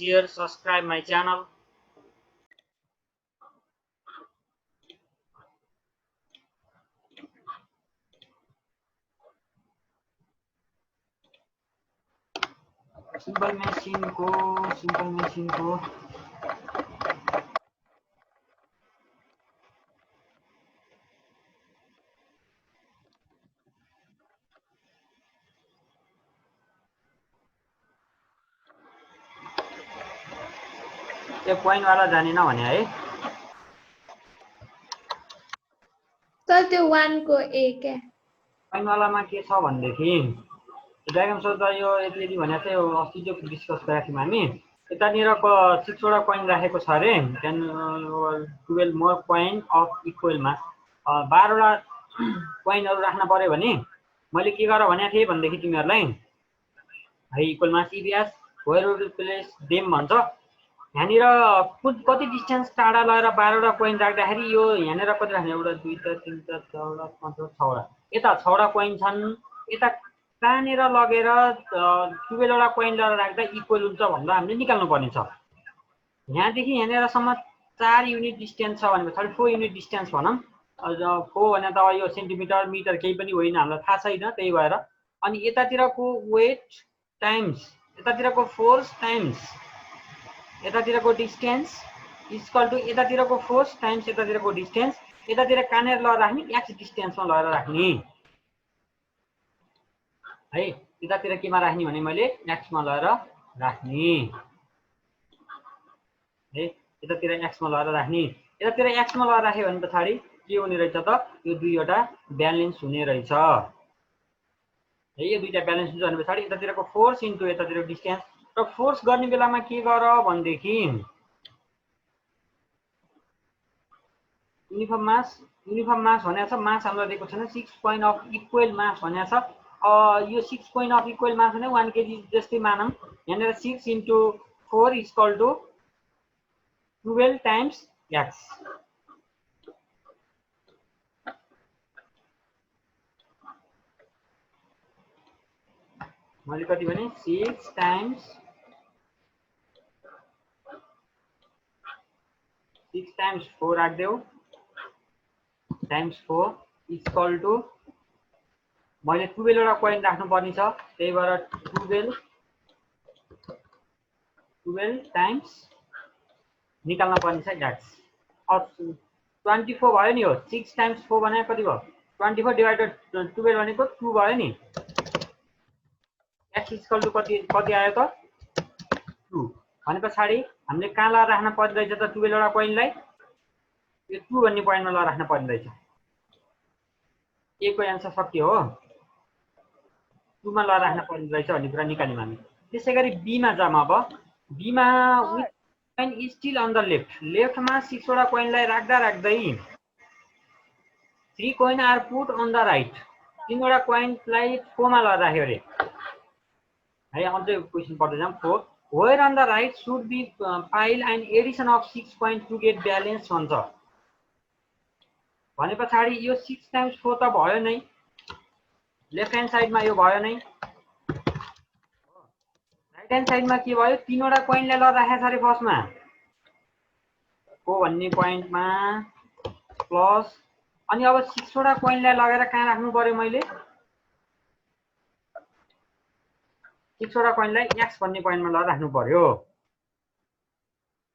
share, subscribe my channel. Simple machine ko यो point वाला जानेन भने है सर त्यो 1 को ए के पोइन्ट वालामा के छ भनेदेखि डायग्राम सोच्दा यो यति भने चाहिँ अस्ति जो डिस्कस गरेका थियौँ हामी यतानिरको 6 वटा कोइन राखेको छ are then 12 more coin of equal mass 12 वटा कोइनहरु राख्न पर्यो भने मैले के गर भनेको थिएँ भनेदेखि तिमीहरुलाई है इक्वल मास इबिएस वेयर वुड प्लेस देम भन्छ यहाँनिर कति डिस्टेन्स टाढा लगेर 12 वटा कोइन राख्दाखेरि यो यहाँनिर कति राख्ने एउटा 2 3 4 5 6 वटा यता 6 वटा कोइन छन् यता कहाँनिर लगेर 12 वटा कोइन लगेर राख्दा इक्वल हुन्छ भन्दा हामीले निकाल्नु पर्ने छ यहाँदेखि यहाँनिरसम्म 4 युनिट डिस्टेन्स छ भने 34 युनिट डिस्टेन्स भनौं 4 भने त यो सेन्टिमिटर मिटर केही पनि होइन हामीलाई थाहा छैन त्यही भएर अनि यतातिरको वेट टाइम्स यतातिरको फोर्स टाइम्स यतातिरको डिस्टेन्स इक्वल टु यतातिरको फोर्स टाइम्स यतातिरको डिस्टेन्स यतातिर कहाँनिर लगेर राख्ने एक्स डिस्टेन्समा लगेर राख्ने है यतातिर केमा राख्ने भने मैले एक्स मा लगेर राख्ने है यतातिर एक्स मा लगेर राख्ने यतातिर एक्स मा लगेर राख्यो भने पछाडी के हुने रहेछ त यो दुईवटा ब्यालेन्स हुने रहेछ है यो दुईटा ब्यालेन्स हुन्छ भने पछाडी यतातिरको फोर्स इन्टु यतातिरको डिस्टेन्स र फोर्स गर्ने बेलामा के गर भन्देखि युनिफर्म मास भनेको छ मास हामीलाई दिएको छैन 6 पोइन्ट अफ इक्वल मास भनेको छ यो 6 पोइन्ट अफ इक्वल मास भने 1 केजी जस्तै मानौं यहाँनिर 6 into 4 equal to 12 times X मैले कति भने 6 टाइम्स 4 राख्देऊ टाइम्स 4 इक्वल टु मैले 12 वटा कोइन राख्नु पर्ने छ त्यही भएर 12 टाइम्स निकाल्न पर्ने छ एक्स 24 भयो नि हो 6 टाइम्स 4 भने कति भयो 24 डिवाइडेड 12 भनेको 2 भयो नि एक्स इक्वल टु कति आयो त 2 भने पछाडी हामीले कहाँ ला राख्न पर्ने रहेछ त 12 वटा कोइनलाई यो 2 भन्ने पोइन्टमा ला राख्न पर्ने रहेछ ए को आन्सर सकियो हो 2 मा ला राख्न पर्ने रहेछ भन्ने कुरा निकाल्यौं हामी त्यसैगरी बी मा जाम अब बी मा with coin is still on the left मा 6 वटा कोइनलाई राख्दै 3 coin are put on the right 3 वटा कोइनलाई 4 मा ला राख्यो रे है अझै क्वेशन पढ्दै जाम 4 where on the right should be file and addition of 6 point to get balance भन्छ भने पछाडी यो 6 टाइम्स 4 त भयो नै लेफ्ट ह्यान्ड साइडमा यो भयो नै राइट ह्यान्ड साइडमा के भयो 3 वटा कोइनलाई ल राखेको छ रे फर्स्टमा को भन्ने पोइन्टमा प्लस अनि अब 6 वटा कोइनलाई लगेर कहाँ राख्नु पर्यो मैले 6 वटा कोइनलाई एक्स भन्ने पोइन्टमा लगेर राख्नु पर्यो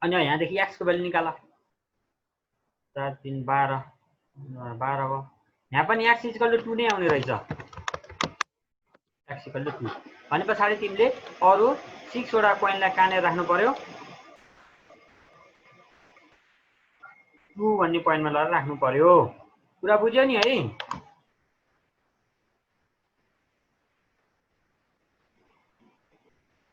अनि यहाँदेखि एक्स को भ्यालु निकाल 4 3 12 भयो यहाँ पनि एक्स इक्वल टु 2 नै आउने रहेछ एक्स इक्वल टु 2 भने पछाडी तिमीले अरु 6 वटा कोइनलाई कहाँनेर राख्नु पर्यो 2 भन्ने पोइन्टमा लगेर राख्नु पर्यो कुरा बुझ्यो नि है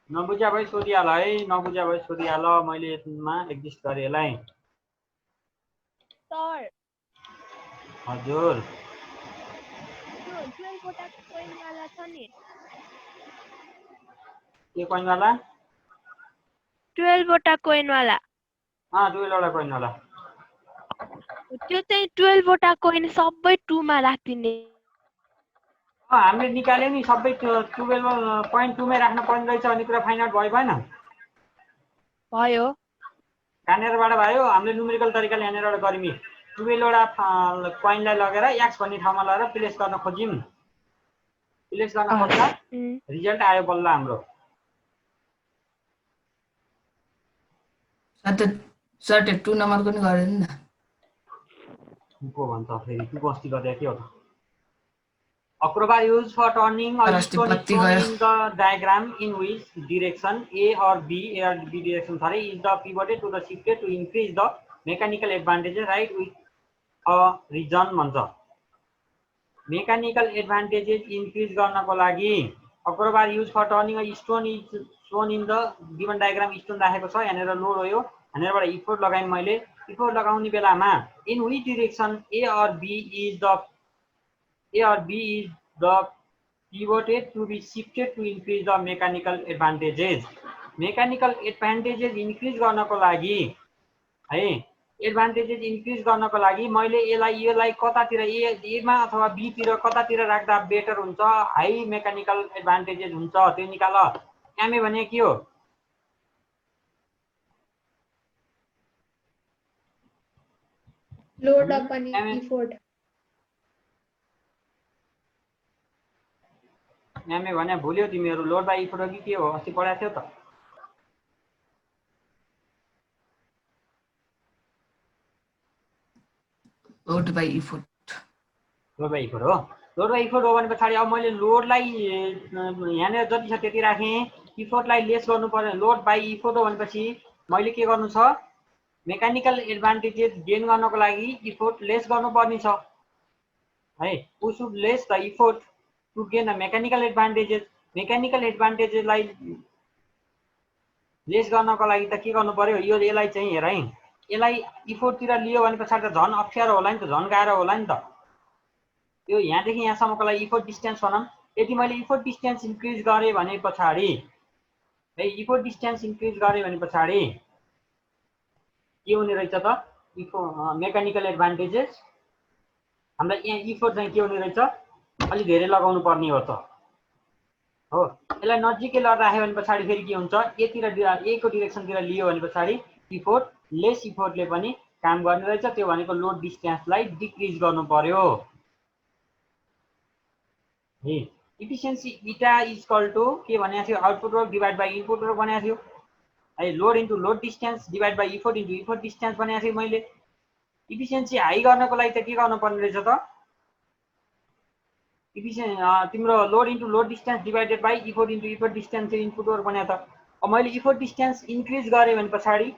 नबुझ्या भए सोधिहाल है नबुझ्या भए सोधिहाल मैले यसमा एक्जिस्ट गरे यसलाई सर हजुर 12 वटा कोइन वाला छ नि के कोइन वाला 12 वटा कोइन वाला 12 वटा कोइन वाला त्यो चाहिँ 12 वटा कोइन सबै 2 मा राख्दिने हामीले निकाल्यो नि सबै 12.2 मै राख्न पर्ने रहेछ भन्ने कुरा फाइन्ड आउट भयो भएन भयो कहाँनिरबाट भयो हामीले न्युमेरिकल तरिकाले यहाँनिरबाट गर्मी 12 वटा कोइनलाई लगेर x भन्ने ठाउँमा लगेर प्लेस गर्न खोज्यौं प्लेस गर्न खोज्दा रिजल्ट आयो बल्ल हाम्रो सर 2 नम्बरको नि गरेन नि को भन्छ फेरि के कस्ती गर्दै के हो त A crowbar used for turning a stone in the diagram in which direction A or B direction is the pivoted to the shifted to increase the mechanical advantages right with a reason भन्छ mechanical advantages increase गर्नको लागि A crowbar used for turning a stone is shown in the given diagram stone राखेको छ यहाँनेर load हो यो यहाँनेरबाट effort लगाएँ मैले इफोर्ट लगाउने बेलामा in which direction A or B is the pivoted to be shifted to increase the mechanical advantages. Mechanical advantages increase गर्नको लागि है advantages increase गर्नको लागि मैले यसलाई कतातिर A मा अथवा B तिर कतातिर राख्दा बेटर हुन्छ हाई मेकानिकल एडभान्टेजेस हुन्छ त्यो निकाल एमए भने के हो लोड अपन इफोर्ट एमए भने भुल्यौ तिमीहरु लोड बाइ इफोर्ट हो कि के हो अस्ति पढाएको थियौ त लोड बाइ इफोर्ट हो लोड बाइ इफोर्ट हो भने पछाडी अब मैले लोडलाई यहाँनेर जति छ त्यति राखे इफोर्टलाई लेस गर्नु पर्यो लोड बाइ इफोर्ट हो भनेपछि मैले के गर्नु छ मेकानिकल एडभान्टेजेस गेन गर्नको लागि इफोर्ट लेस गर्नुपर्ने छ है we should less the effort to gain the mechanical एडभान्टेजेसलाई लेस गर्नको लागि त के गर्नु पर्यो यो यसलाई चाहिँ हेर है यसलाई इफोर्ट तिर लियो भने पछाडी त झन अप्ठ्यारो होला नि त झन गाह्रो होला नि त यो यहाँदेखि यहाँसम्मको लागि इफोर्ट डिस्टेन्स भनौं यदि मैले इफोर्ट डिस्टेन्स इन्क्रिज गरे भने पछाडी है इफोर्ट डिस्टेन्स इन्क्रिज गरे भने पछाडी के हुने रहेछ त मेकानिकल एडभान्टेजेस हामीलाई यहाँ इफोर्ट चाहिँ के हुने रहेछ अलि धेरै लगाउनु पर्ने हो त हो यसलाई नजिकै लड राख्यो भने पछाडी फेरि के हुन्छ एतिर ए को डाइरेक्सनतिर लियो भने पछाडी इफोर्ट लेस इफोर्टले पनि काम गर्ने रहेछ त्यो भनेको लोड डिस्टेन्सलाई डिक्रिज गर्नु पर्यो हे इफिसिएन्सी इटा इक्वल टु के भनेको थियो output work divide by input work भनेको थियो है load into load distance divide by effort into effort distance भनेको थियो मैले इफिसिएन्सी हाई गर्नको लागि त के गर्नु पर्ने रहेछ त तिम्रो load into load distance divided by effort into effort distance input work भनेको त अब मैले इफोर्ट डिस्टेन्स इन्क्रिज गरे भने पछाडी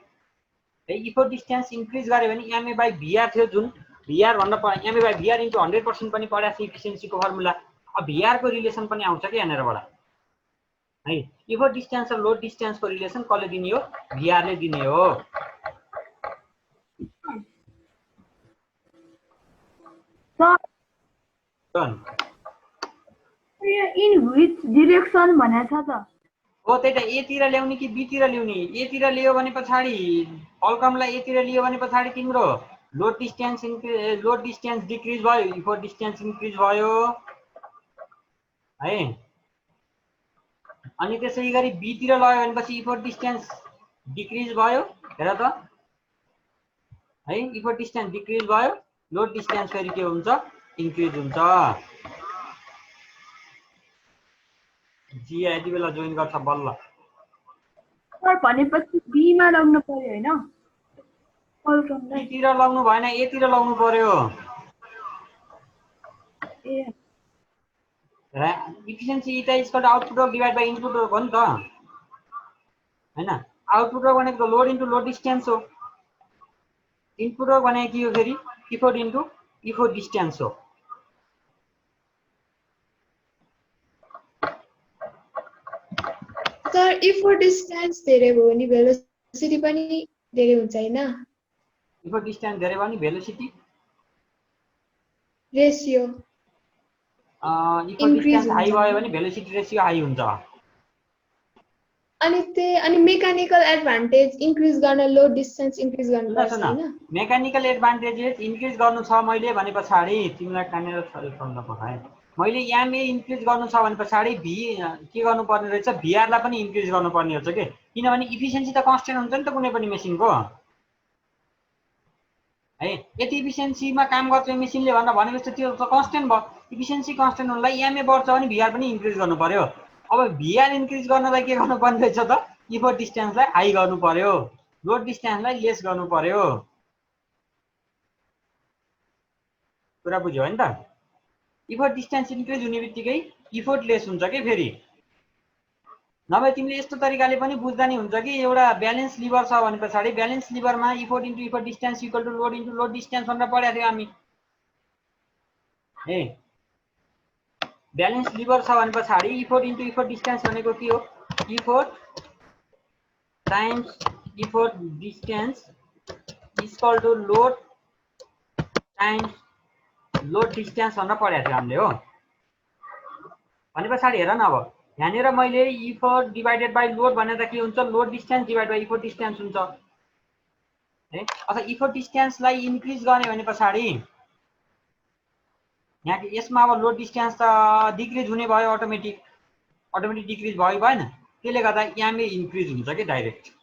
है इफोर्ट डिस्टेन्स इन्क्रिज गरे भने एमए बाइ भिआर थियो जुन भिआर भन्दा एमए बाइ भिआर इन्टु 100% पनि पढाएको थियो इफिसिएन्सीको फर्मुला अब भिआर को रिलेसन पनि आउँछ के यहाँनेरबाट है इफोर्ट डिस्टेन्स र लोड डिस्टेन्स को रिलेसन कसले दिने हो भिआर ले दिने हो इन व्हिच डाइरेक्सन भनेको छ त हो त्यही त ए तिर ल्याउने कि बी तिर ल्याउने ए तिर लियो भने पछाडी अल्कमलाई ए तिर लियो भने पछाडी तिम्रो लोड डिस्टेन्स डिक्रिज भयो इफोर्ट डिस्टेन्स इन्क्रिज भयो है अनि त्यसै गरी बी तिर लग्यो भने पछि इफोर्ट डिस्टेन्स डिक्रिज भयो हेर त है इफोर्ट डिस्टेन्स डिक्रिज भयो लोड डिस्टेन्स फेरि के हुन्छ इन्क्रिज हुन्छ जी यति बेला जोइन गर्छ बल्ल सर भनेपछि बी मा लाग्नु पर्यो हैन अल्कमलाई बी तिर लाग्नु भएन ए तिर लाग्नु पर्यो ए efficiency eta equal to output work divide by input work हो नि त हैन आउटपुट वर्क भनेको लोड इन्टु लोड डिस्टेन्स हो इनपुट वर्क भनेको के हो फेरि इफोर्ट इन्टु इफोर्ट डिस्टेन्स हो सर इफोर्ट डिस्टेन्स धेरै भयो नि भेलोसिटी पनि धेरै हुन्छ हैन इफोर्ट डिस्टेन्स धेरै भयो नि velocity ratio effort distance high भयो भने भेलोसिटी रेशियो हाई हुन्छ अनि मेकानिकल एडभान्टेज इन्क्रिज गर्न लोड डिस्टेन्स इन्क्रिज गर्नुपर्छ हैन मेकानिकल एडभान्टेजेस इन्क्रिज गर्नु छ मैले भने पछाडी तिमीलाई कहाँनेर सल्भ गर्न पठाए मैले एमए इन्क्रिज गर्नु छ भने पछाडि भी के गर्नुपर्ने रहेछ, भिआरलाई पनि इन्क्रिज गर्नुपर्ने हुन्छ के, किनभने इफिसियन्सी त कन्स्टेन्ट हुन्छ नि त कुनै पनि मेसिनको है। यति इफिसियन्सीमा काम गर्छ मेसिनले भनेपछि त्यो त कन्स्टेन्ट भयो। इफिसियन्सी कन्स्टेन्ट हुनलाई एमए बढ्छ भने भिआर पनि इन्क्रिज गर्नु पर्यो। अब भिआर इन्क्रिज गर्नलाई के गर्नुपर्ने रहेछ त, इफोर्ट डिस्टेन्सलाई हाई गर्नु पर्यो, लोड डिस्टेन्सलाई लेस गर्नु पर्यो। कुरा बुझ्यो होइन त? इफोर्ट डिस्टेन्स इन्क्रिज हुने बित्तिकै इफोर्ट लेस हुन्छ कि फेरि। नभए तिमीले यस्तो तरिकाले पनि बुझ्दा नि हुन्छ कि एउटा ब्यालेन्स लिभर छ भने पछाडि ब्यालेन्स लिभरमा effort into effort distance equal to load into load distance भनेर पढेको थियो हामी ए। ब्यालेन्स लिभर छ भने पछाडि इफोर्ट इन्टु इफोर्ट डिस्टेन्स भनेको के हो, effort times effort distance equal to load times load distance भनेर पढेको थियो हामीले हो। भने पछाडि हेर न, अब यहाँनिर मैले इफोर्ट डिभाइडेड बाई लोड भने त के हुन्छ, load distance divide by effort distance हुन्छ है। अथवा इफोर्ट डिस्टेन्सलाई इन्क्रिज गर्ने भने पछाडि यहाँ यसमा अब लोड डिस्टेन्स त डिक्रिज हुने भयो, अटोमेटिक डिक्रिज भयो भएन, त्यसले गर्दा एमए इन्क्रिज हुन्छ कि डाइरेक्ट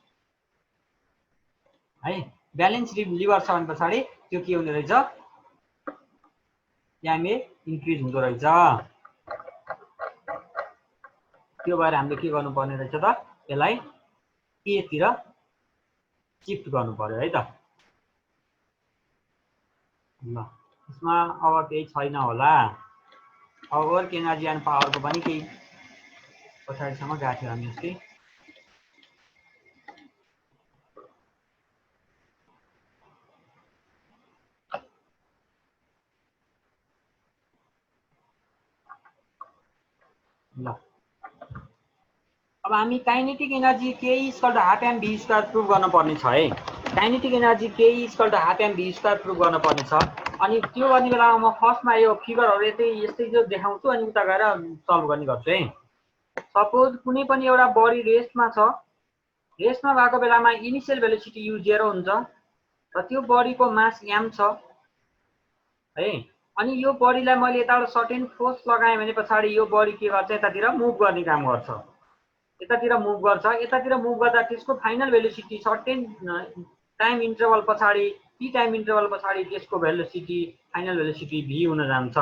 है। ब्यालेन्स लिभर छ भने पछाडि त्यो के हुने रहेछ, एमए इन्क्रिज हुँदो रहेछ। त्यो भएर हामीले के गर्नुपर्ने रहेछ त, यसलाई ए तिर शिफ्ट गर्नु पर्यो है त। ल यसमा अब केही छैन होला, अब वर्क एनर्जी एन्ड पावरको पनि केही पछाडिसम्म गएको थियो हामी अस्ति। ल अब हामी काइनेटिक एनर्जी के equal to half M V square prove गर्नुपर्ने छ है। काइनेटिक एनर्जी के equal to half M V square prove गर्नुपर्ने छ। अनि त्यो गर्ने बेलामा म फर्स्टमा यो फिगरहरू यस्तै जो देखाउँछु अनि उता गएर सल्भ गर्ने गर्छु है। सपोज कुनै पनि एउटा बडी रेस्टमा छ, रेस्टमा भएको बेलामा इनिसियल भेलोसिटी यु 0 हुन्छ र त्यो बडीको मास एम छ है। अनि यो बडीलाई मैले यताबाट सर्टेन फोर्स लगाएँ भने पछाडि यो बडी के गर्छ, यतातिर मुभ गर्ने काम गर्छ, यतातिर मुभ गर्छ। यतातिर मुभ गर्दा त्यसको final velocity certain time interval पछाडि टी टाइम इन्टरभल पछाडि त्यसको भेलोसिटी फाइनल भेलोसिटी भी हुन जान्छ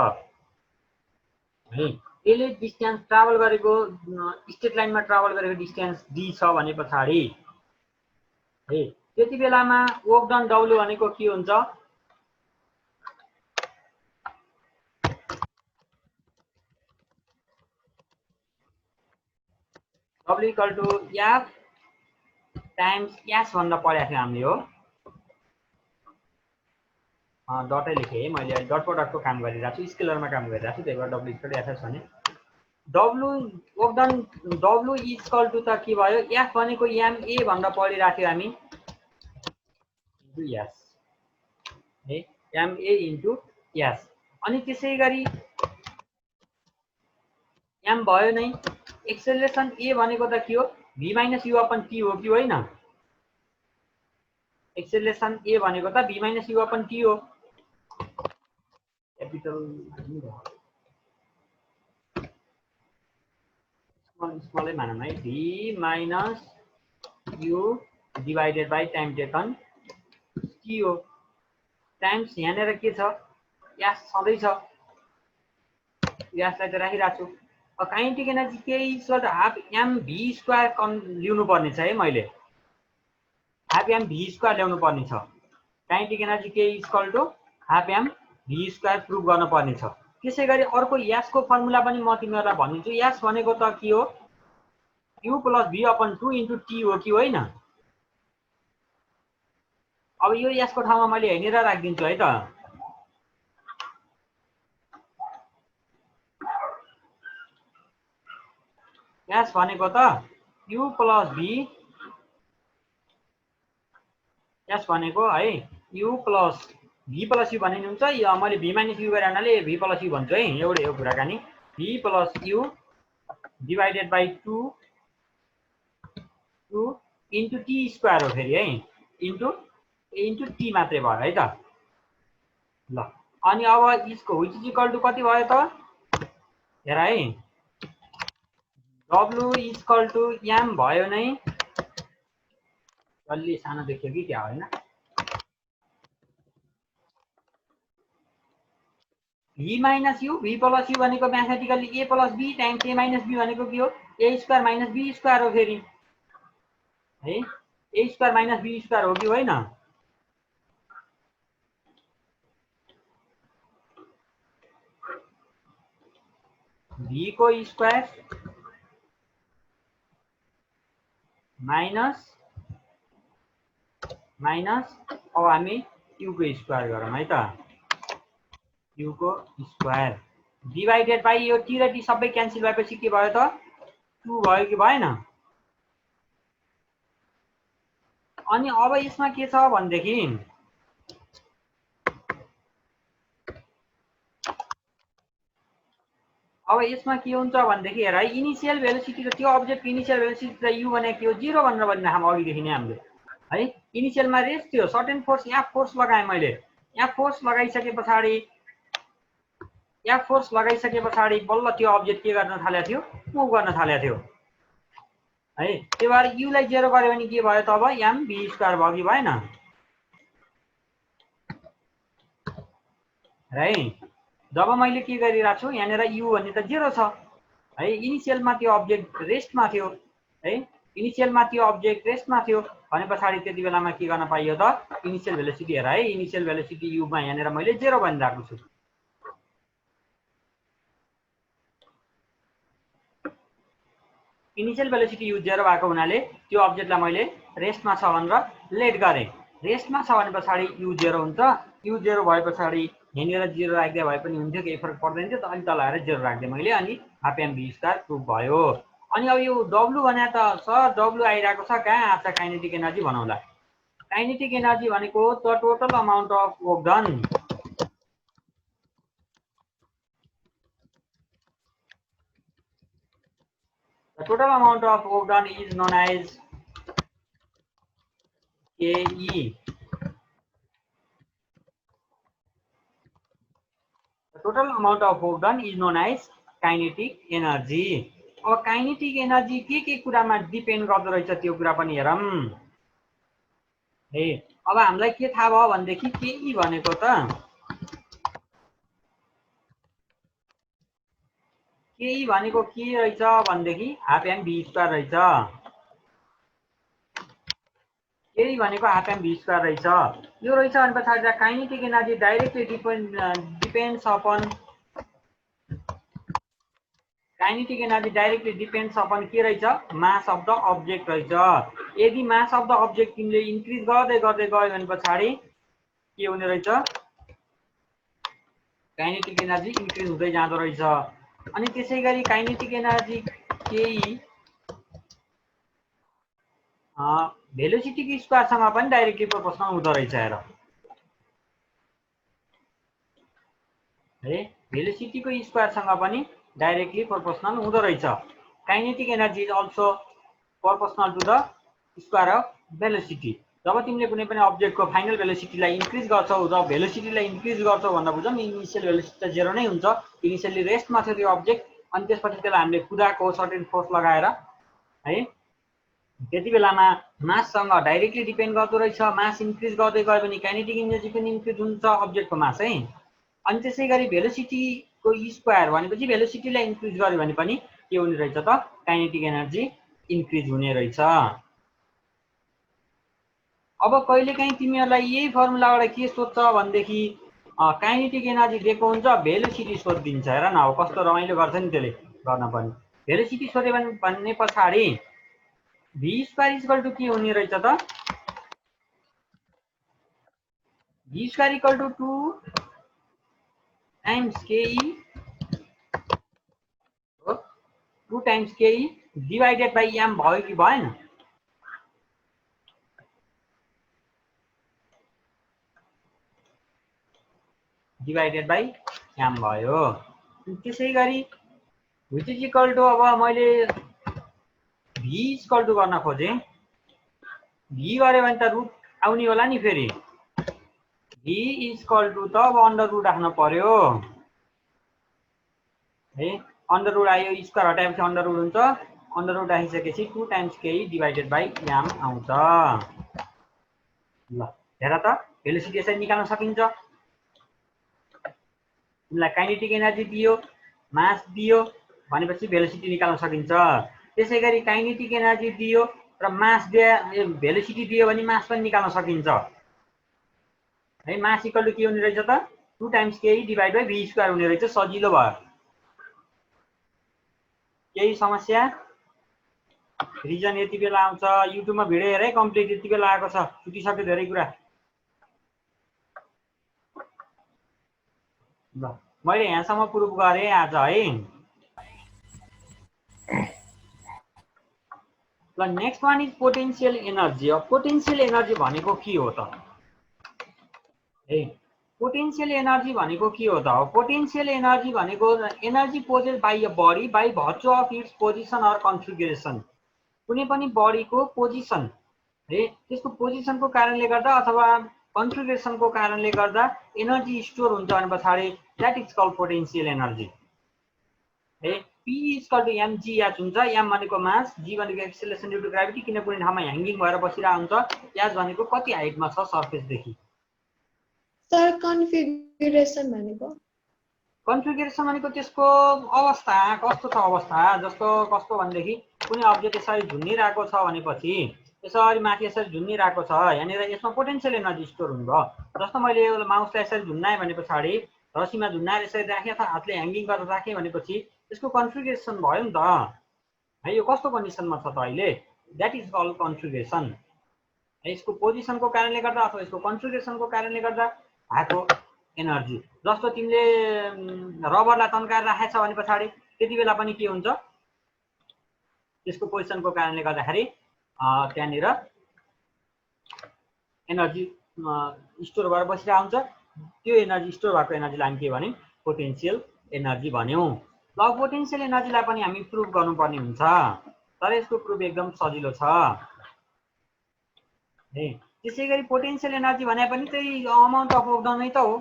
है। त्यसले डिस्टेन्स ट्राभल गरेको स्ट्रेट लाइनमा ट्राभल गरेको डिस्टेन्स डी छ भने पछाडि है त्यति बेलामा वर्क डन डब्ल्यू भनेको के हुन्छ, W equal to F times S भनेर पढेको थियो हामीले हो। डटै लेखेँ है मैले, डट प्रडक्टको काम गरिरहेको छु, स्केलरमा काम गरिरहेको छु, त्यही भएर डब्ल्यू इक्वल टु एफएस भने W work done W equal to त के भयो, एफ भनेको एमए भनेर पढिरहेको थियो हामी इन्टु एस है, एमए इन्टु एस। अनि त्यसै गरी एम भयो नै, एक्सेलरेसन ए भनेको त के हो, V minus U upon T हो कि होइन। एक्सेलरेसन ए भनेको त V minus U upon T हो, क्यापिटल स्मलै मानौँ है, V minus U divided by time taken T हो, टाइम्स यहाँनिर के छ, एस सधैँ छ, एसलाई त राखिरहेको छु। काइनेटिक एनर्जी के equal to half M V square ल्याउनु पर्ने छ है, मैले हाफ एम भी स्क्वायर ल्याउनु पर्ने छ। काइनेटिक एनर्जी के equal to half M V square prove गर्नुपर्ने छ। त्यसै गरी अर्को एसको फर्मुला पनि म तिमीहरूलाई भनिदिन्छु। एस भनेको त के हो, U plus V upon 2 into T हो कि होइन। अब यो एसको ठाउँमा मैले हेरेर राखिदिन्छु है त। एस भनेको त यु प्लस भी, एस भनेको है U plus V plus U भनिनुहुन्छ, मैले भी माइनस यु गरेर हुनाले भी प्लस यु भन्छु है, एउटै हो कुराकानी। V plus U divided by 2 into T square हो फेरि है, इन्टु टी मात्रै भयो है त। ल अनि अब इसको विच इज इक्वल टु कति भयो त, हेर है W इक्वल टु m भयो नै अलि सानो देखियो कि क्या होइन v minus u v plus u भनेको mathematically a plus b times a minus b भनेको के हो a square minus b square हो फेरि है a square minus b square हो कि होइन v को स्क्वायर माइनस अब हामी u को स्क्वायर गरौँ है त u को स्क्वायर डिवाइडेड बाइ यो t र t सबै क्यान्सल भएपछि के भयो त 2 भयो कि भएन अनि अब यसमा के छ भनेदेखि अब यसमा के हुन्छ भनेदेखि हेर है इनिशियल भेलोसिटी र त्यो अब्जेक्टको इनिशियल भेलोसिटी र u भनेको के हो 0 भनेर भनिराखौँ अघिदेखि नै हामीले है इनिशियलमा रेस्ट थियो सर्टेन फोर्स f फोर्स लगाएँ मैले f फोर्स लगाइसके पछाडि बल्ल त्यो अब्जेक्ट के गर्न थालेको थियो मुभ गर्न थालेको थियो है त्यो भएर u लाई 0 गर्यो भने के भयो त अब m v स्क्वायर भयो कि भएन है जब मैले के गरिरहेको छु यहाँनिर u भन्ने त 0 छ है इनिशियलमा त्यो अब्जेक्ट रेस्टमा थियो है इनिशियलमा त्यो अब्जेक्ट रेस्टमा थियो भने पछाडि त्यति बेलामा के गर्न पाइयो त इनिशियल भेलोसिटी हेर है इनिशियल भेलोसिटी u मा यहाँनिर मैले 0 भनिरहेको छु इनिशियल भेलोसिटी u 0 भएको हुनाले त्यो अब्जेक्टलाई मैले रेस्टमा छ भनेर लेट गरेँ रेस्टमा छ भने पछाडि u 0 हुन्छ u 0 भए पछाडि यहाँनिर 0 राख्दै भए पनि हुन्थ्यो केही फरक पर्दैन थियो त अनि तल आएर 0 राख्दै मैले अनि half M v square proof भयो अनि अब यो w भने त सर w आइरहेको छ कहाँ आछ काइनेटिक एनर्जी भनौँला काइनेटिक एनर्जी भनेको the total amount of work done The total amount of work done is known as KE. The total amount of work done is known as kinetic energy. अब kinetic energy के कुरामा depend गर्दो रहेछ त्यो कुरा पनि हेरौँ है अब हामीलाई के थाहा भयो भनेदेखि KE भनेको त केही भनेको के रहेछ भनेदेखि हाफ एम v स्क्वायर रहेछ केही भनेको हाफ एम v स्क्वायर रहेछ यो रहेछ अनि पछाडि kinetic energy directly depends upon के रहेछ मास अफ द अब्जेक्ट रहेछ यदि मास अफ द अब्जेक्ट तिमीले इन्क्रिज गर्दै गयो भने पछाडि के हुने रहेछ काइनेटिक एनर्जी इन्क्रिज हुँदै जाँदो रहेछ अनि त्यसैगरी काइनेटिक एनर्जी केही भेलोसिटीको स्क्वायरसँग पनि डाइरेक्टली प्रोपोर्सनल हुँदो रहेछ हेर है भेलोसिटीको स्क्वायरसँग पनि डाइरेक्टली प्रोपोर्सनल हुँदो रहेछ kinetic energy is also proportional to the square of velocity जब तिमीले कुनै पनि अब्जेक्टको फाइनल भेलोसिटीलाई इन्क्रिज गर्छौ र भेलोसिटीलाई इन्क्रिज गर्छौ भन्दा बुझौँ इनिशियल भेलोसिटी त 0 नै हुन्छ इनिशियली रेस्टमा थियो त्यो अब्जेक्ट अनि त्यसपछि त्यसलाई हामीले कुदाको सर्टेन फोर्स लगाएर है त्यति बेलामा माससँग डाइरेक्टली डिपेन्ड गर्दो रहेछ मास इन्क्रिज गर्दै गयो भने काइनेटिक एनर्जी पनि इन्क्रिज हुन्छ अब्जेक्टको मास है अनि त्यसैगरी भेलोसिटीको स्क्वायर भनेपछि भेलोसिटीलाई इन्क्रिज गर्यो भने पनि के हुने रहेछ त काइनेटिक एनर्जी इन्क्रिज हुने रहेछ अब कहिलेकाहीँ तिमीहरूलाई यही फर्मुलाबाट के सोध्छ भनेदेखि काइनेटिक एनर्जी दिएको हुन्छ भेलोसिटी सोधिदिन्छ हेर न अब कस्तो रमाइलो गर्छ नि त्यसले गर्न पनि भेलोसिटी सोध्यो भन्ने पछाडि v स्क्वायर इक्वल टु के हुने रहेछ त v square equal to 2 times KE 2 times KE divided by m भयो कि भएन डिवाइडेड बाइ m भयो त्यसैगरी व्हिच इज इक्वल टु अब मैले v इक्वल टु गर्न खोजे v गरे भने त रुट आउने होला नि फेरि v इक्वल टु त अब अन्डर रुट राख्न पर्यो है अंडर रुट आयो स्क्वायर हटाएपछि अंडर रुट हुन्छ अंडर रुट आइसकेपछि 2 टाइम्स के डिवाइडेड बाइ m आउँछ ल हेर त भेलोसिटी यसरी निकाल्न सकिन्छ तिमीलाई काइनेटिक एनर्जी दियो मास दियो भनेपछि भेलोसिटी निकाल्न सकिन्छ त्यसैगरी काइनेटिक एनर्जी दियो र मास दिए भेलोसिटी दियो भने मास पनि निकाल्न सकिन्छ है मास इक्वल टु के हुने रहेछ त 2 टाइम्स के डिवाइड बाइ v स्क्वायर हुने रहेछ सजिलो भयो केही समस्या रिजन यति बेला आउँछ युट्युबमा भिडियो हेरे कम्प्लिट यति बेला आएको छ छुटिसक्यो धेरै कुरा ल मैले यहाँसम्म प्रुफ गरे आज है ल next one is potential energy अब पोटेन्शियल एनर्जी भनेको के हो त ए पोटेन्शियल एनर्जी भनेको के हो त पोटेन्शियल एनर्जी भनेको energy possessed by a body by virtue of its position or configuration कुनै पनि बडीको पोजिसन है त्यसको पोजिसनको कारणले गर्दा अथवा कन्फिगरेसनको कारणले गर्दा एनर्जी स्टोर हुन्छ भने पछाडि that is called potential energy है P is equal to mg h हुन्छ m भनेको मास g भनेको एक्सेलरेसन ड्यू टु ग्राभिटी किन कुनै ठाउँमा ह्याङ्गिङ भएर बसिरहेको हुन्छ h भनेको कति हाइटमा छ सरफेस देखि सर कन्फिगरेसन भनेको त्यसको अवस्था कस्तो छ अवस्था जस्तो कस्तो भनेदेखि कुनै अब्जेक्ट यसरी झुन्डिरहेको छ भनेपछि यसरी माथि यसरी झुन्डिरहेको छ यहाँनिर यसमा पोटेन्शियल एनर्जी स्टोर हुन्छ जस्तो मैले यो माउसलाई यसरी झुन्डाएँ भने पछाडि रसीमा झुन्डाएर यसरी राखेँ अथवा हातले ह्याङ्गिङ गरेर राखेँ भनेपछि यसको कन्फिगरेसन भयो नि त है यो कस्तो कन्डिसनमा छ त अहिले द्याट इज कल्ड कन्फिगरेसन यसको पोजिसनको कारणले गर्दा अथवा यसको कन्फिगरेसनको कारणले गर्दा भएको एनर्जी जस्तो तिमीले रबरलाई तन्काएर राखेछ भने पछाडि त्यति बेला पनि के हुन्छ त्यसको पोजिसनको कारणले गर्दाखेरि त्यहाँनिर एनर्जी स्टोर भएर बसिरहेको हुन्छ त्यो एनर्जी स्टोर भएको एनर्जीलाई हामी के भन्यौँ पोटेन्शियल एनर्जी भन्यौँ ल पोटेन्शियल एनर्जीलाई पनि हामी प्रुफ गर्नुपर्ने हुन्छ तर यसको प्रुफ एकदम सजिलो छ है त्यसै गरी पोटेन्शियल एनर्जी भने पनि त्यही अमाउन्ट अफ वर्क डन नै त हो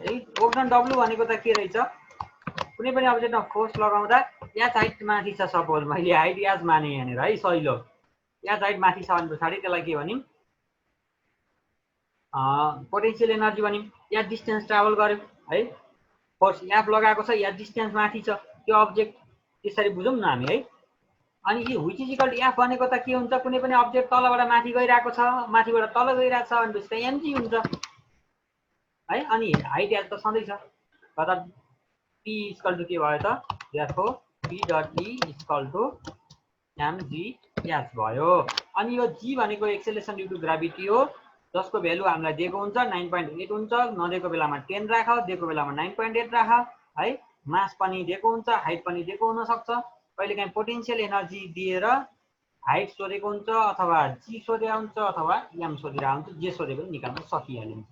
है वर्क डन W भनेको त के रहेछ कुनै पनि अब्जेक्टमा फोर्स लगाउँदा याच हाइट माथि छ सपोज मैले हाइट याच माने यहाँनिर है सहिलो याच हाइट माथि छ भने पछाडि त्यसलाई के भन्यौँ पोटेन्शियल एनर्जी भन्यौँ या डिस्टेन्स ट्राभल गर्यो है फोर्स याफ लगाएको छ या डिस्टेन्स माथि छ त्यो अब्जेक्ट त्यसरी बुझौँ न हामी है अनि यो which is equal to F भनेको त के हुन्छ कुनै पनि अब्जेक्ट तलबाट माथि गइरहेको छ माथिबाट तल गइरहेको छ भनेपछि त mg हुन्छ है अनि हाइट याच त सधैँ छ अर्थात् p इक्वल टु के भयो त therefore p dot e equal to mg H भयो अनि यो g भनेको एक्सेलरेसन ड्यू टु ग्राभिटी हो जसको भ्यालु हामीलाई दिएको हुन्छ 9.8 हुन्छ नदिएको बेलामा 10 राख दिएको बेलामा 9.8 राख है मास पनि दिएको हुन्छ हाइट पनि दिएको हुन सक्छ कहिलेकाहीँ पोटेन्शियल एनर्जी दिएर हाइट सोधेको हुन्छ अथवा जी सोधेको हुन्छ अथवा m सोधिरहेको हुन्छ जे सोधे पनि निकाल्न सकिहालिन्छ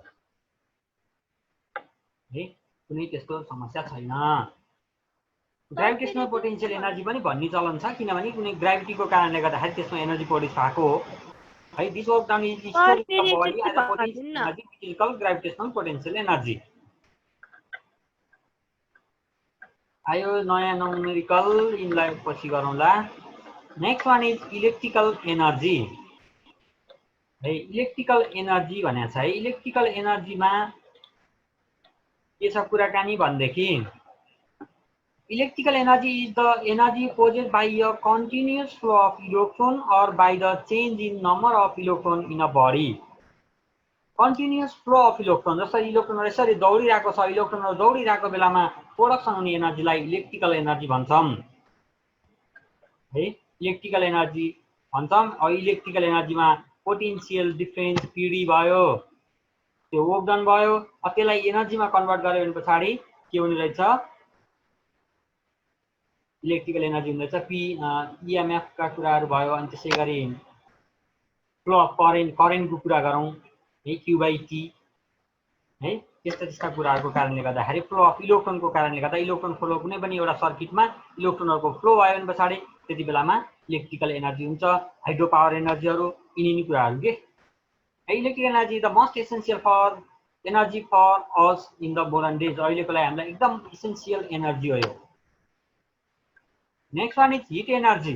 है कुनै त्यस्तो समस्या छैन ग्राभिटेसनल पोटेन्शियल एनर्जी पनि भन्ने चलन छ किनभने कुनै ग्राभिटीको कारणले गर्दाखेरि त्यसमा एनर्जी प्रोड्युस भएको हो है this work done is physical gravitational potential energy आयो नयाँ न्यूमेरिकल यिनलाई पछि गरौँला next one is electrical energy है इलेक्ट्रिकल एनर्जी भनेको छ है इलेक्ट्रिकल एनर्जीमा के छ कुराकानी भनेदेखि electrical energy is the energy possessed by a continuous flow of electron or by the change in number of electron in a body continuous flow of electron जसरी इलेक्ट्रोनहरू यसरी दौडिरहेको छ इलेक्ट्रोनहरू दौडिरहेको बेलामा प्रोडक्सन हुने एनर्जीलाई इलेक्ट्रिकल एनर्जी भन्छौँ है इलेक्ट्रिकल एनर्जी भन्छौँ अब इलेक्ट्रिकल एनर्जीमा पोटेन्शियल डिफरेन्स पिडी भयो त्यो वर्क डन भयो त्यसलाई एनर्जीमा कन्भर्ट गर्यो भने पछाडि के हुने रहेछ इलेक्ट्रिकल एनर्जी हुँदैछ पी इएमएफ का कुराहरू भयो अनि त्यसै गरी फ्लो अफ करेन्टको कुरा गरौँ है क्यू बाई टी है त्यस्ता कुराहरूको कारणले गर्दाखेरि फ्लो अफ इलेक्ट्रोनको कारणले गर्दा इलेक्ट्रोन फ्लो कुनै पनि एउटा सर्किटमा इलेक्ट्रोनहरूको फ्लो भयो भने पछाडि त्यति बेलामा इलेक्ट्रिकल एनर्जी हुन्छ हाइड्रो पावर एनर्जीहरू यिनी कुराहरू के electrical energy the most essential for energy for us in the modern days अहिलेको लागि हामीलाई एकदम इसेन्सियल एनर्जी हो यो next one is heat energy.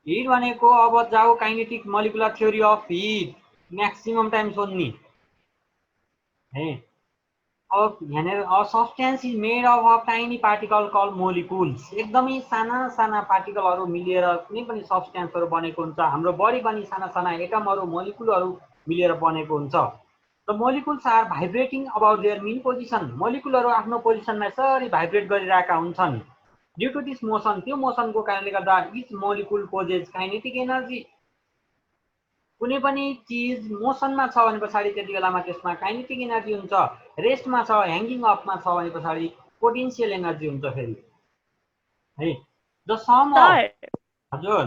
Heat भनेको अब जाऊ kinetic molecular theory of heat maximum time सोध्ने है। अब यहाँनिर a substance is made of a tiny particle called molecules. एकदमै साना साना पार्टिकलहरू मिलेर कुनै पनि सब्सटेन्सहरू बनेको हुन्छ। हाम्रो बडी पनि साना साना एटमहरू मोलिकुलहरू मिलेर बनेको हुन्छ। The molecules are vibrating about their mean position. मोलिकुलहरू आफ्नो पोजिसनमा यसरी भाइब्रेट गरिरहेका हुन्छन्। ड्यू टु दिस मोसन, त्यो मोसनको कारणले गर्दा each molecule possesses kinetic energy. कुनै पनि चिज मोसनमा छ भने पछाडि त्यति बेलामा त्यसमा काइनेटिक एनर्जी हुन्छ। रेस्टमा छ, ह्याङ्गिङ अफमा छ भने पछाडि पोटेन्सियल एनर्जी हुन्छ फेरि है। द सम अफ सर हजुर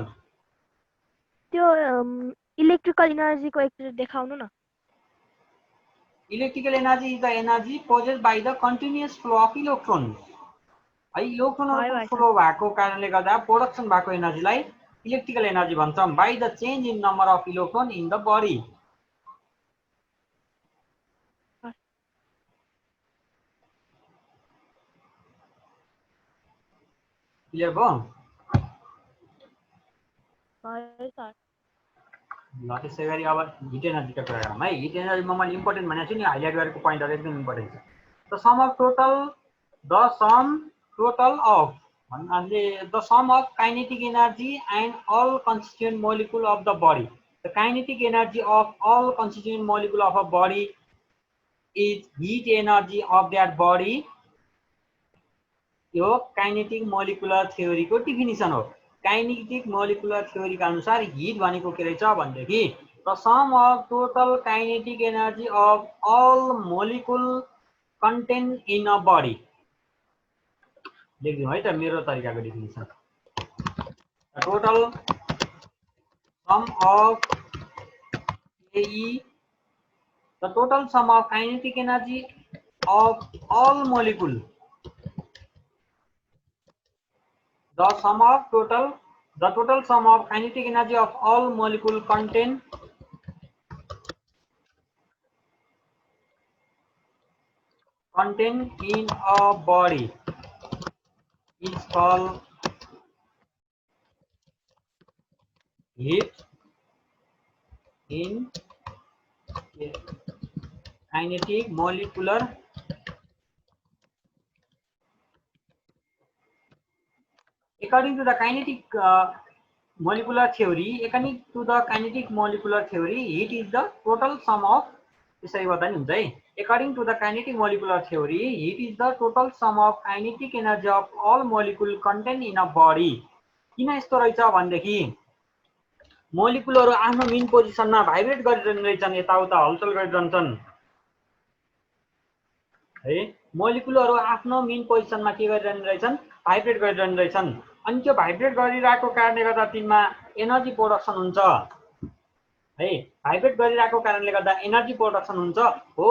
त्यो इलेक्ट्रिकल एनर्जीको एकचोटि देखाउनु न। Electrical energy is the energy possessed by the continuous flow of electron. है इलेक्ट्रोनहरूको फ्लो भएको कारणले गर्दा प्रोडक्सन भएको एनर्जीलाई इलेक्ट्रिकल एनर्जी भन्छौँ। By the change in number of electron in the body. Clear भयो? ल त्यसै गरी अब हिट एनर्जीका कुरा गरौँ है। हिट एनर्जीमा मैले इम्पोर्टेन्ट भनेको छु नि, हाइलाइट गरेको पोइन्टहरू एकदम इम्पोर्टेन्ट छ। The sum of kinetic energy and all constituent molecule of the body. The kinetic energy of all constituent molecule of a body is heat energy of that body. यो kinetic molecular थ्योरीको definition हो। Kinetic molecular थ्योरीका अनुसार hit भनेको के रहेछ भनेदेखि the sum of total kinetic energy of all molecule content in a body. लेखिदिउँ है त मेरो तरिकाको definition. Total sum of KE, the total sum of kinetic energy of all molecule. The total sum of kinetic energy of all molecule content in a body is called heat in kinetic molecular according to the kinetic molecular theory, heat is the total sum of according to the kinetic molecular theory, heat is the total sum of kinetic energy of all molecule content in a body. किन यस्तो रहेछ भनेदेखि मोलिकुलहरू आफ्नो main पोजिसनमा vibrate गरिरहने रहेछन्, यताउता हलचल गरिरहन्छन् है। मोलिकुलहरू आफ्नो मेन पोजिसनमा के गरिरहने रहेछन्? भाइब्रेट गरिरहने रहेछन्। अनि त्यो भाइब्रेट गरिरहेको कारणले गर्दा तिनमा एनर्जी प्रोडक्सन हुन्छ है। भाइब्रेट गरिरहेको कारणले गर्दा एनर्जी प्रोडक्सन हुन्छ हो।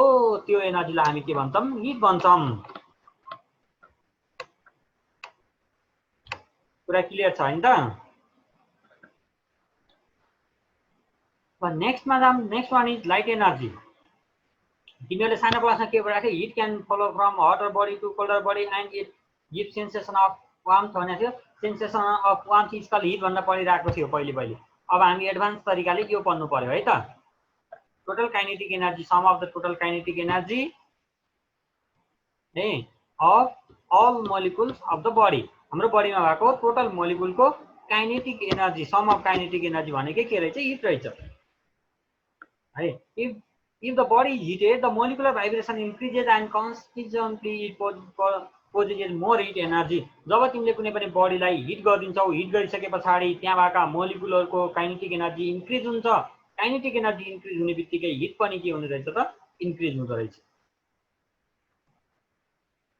त्यो एनर्जीलाई हामी के भन्छौँ? हिट भन्छौँ। कुरा क्लियर छ हैन त? Next one is light energy. तिमीहरूले सानो क्लासमा के पढाएको थियो? Heat can flow from hotter body to colder body and it give sensation of warmth भनेको थियो। Sensation of warmth is called heat भनेर पढिरहेको थियो पहिले। अब हामी एडभान्स तरिकाले यो पढ्नु पर्यो है त। Total kinetic energy, sum of the total kinetic energy है of all molecules of the body. हाम्रो बडीमा भएको टोटल मोलिकुलको kinetic energy, sum of kinetic energy भनेकै के रहेछ? हिट रहेछ है। If the body is heated, the molecular vibration increases and consequently it possesses more heat energy. जब तिमीले कुनै पनि बडीलाई हिट गरिदिन्छौ, हिट गरिसके पछाडि त्यहाँ भएका मोलिकुलहरूको काइनेटिक एनर्जी इन्क्रिज हुन्छ। काइनेटिक एनर्जी इन्क्रिज हुने बित्तिकै हिट पनि के हुने रहेछ त? इन्क्रिज हुँदो रहेछ।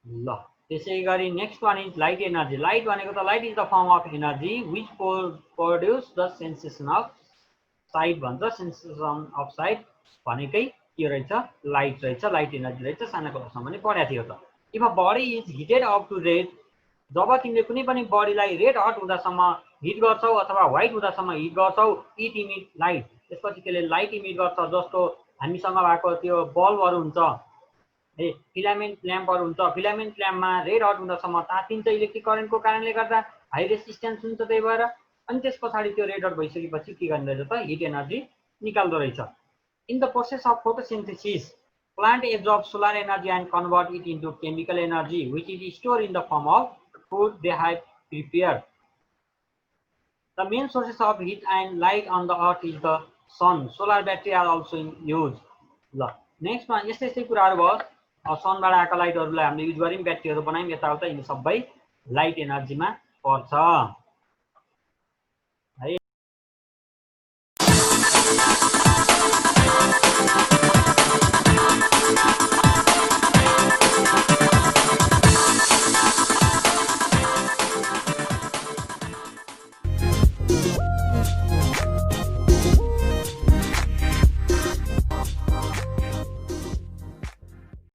ल त्यसै गरी next one is light energy. Light भनेको त light is the form of energy which produce the sensation of site भन्छ। सेन्सेसन अफ साइट भनेकै के रहेछ? लाइट रहेछ, लाइट एनर्जी रहेछ। सानो क्लासमा पनि पढाएको थियो त। If a body is heated up to red, जब तिमीले कुनै पनि बडीलाई रेड हट हुँदासम्म हिट गर्छौ अथवा व्हाइट हुँदासम्म हिट गर्छौ, इट इमिट लाइट। त्यसपछि त्यसले लाइट इमिट गर्छ। जस्तो हामीसँग भएको त्यो बल्बहरू हुन्छ है, फिलामेन्ट ल्याम्पहरू हुन्छ। फिलामेन्ट ल्याम्पमा रेड हट हुँदासम्म तातिन्छ इलेक्ट्रिक करेन्टको कारणले गर्दा। हाई रेसिस्टेन्स हुन्छ त्यही भएर अनि त्यस पछाडि त्यो रेड आउट भइसकेपछि के गर्ने रहेछ त हिट एनर्जी निकाल्दो रहेछ in the process of photosynthesis plant absorbs solar energy and convert it into chemical energy which is stored in the form of food they have prepared. The main sources of heat and light on the earth is the sun. Solar battery are also in use. ल next मा यस्तै यस्तै कुराहरु भयो सनबाट आएका लाइटहरुलाई हामीले use गर्यौं ब्याट्रीहरु बनायौं यताउता यिनी सबै लाइट एनर्जीमा पर्छ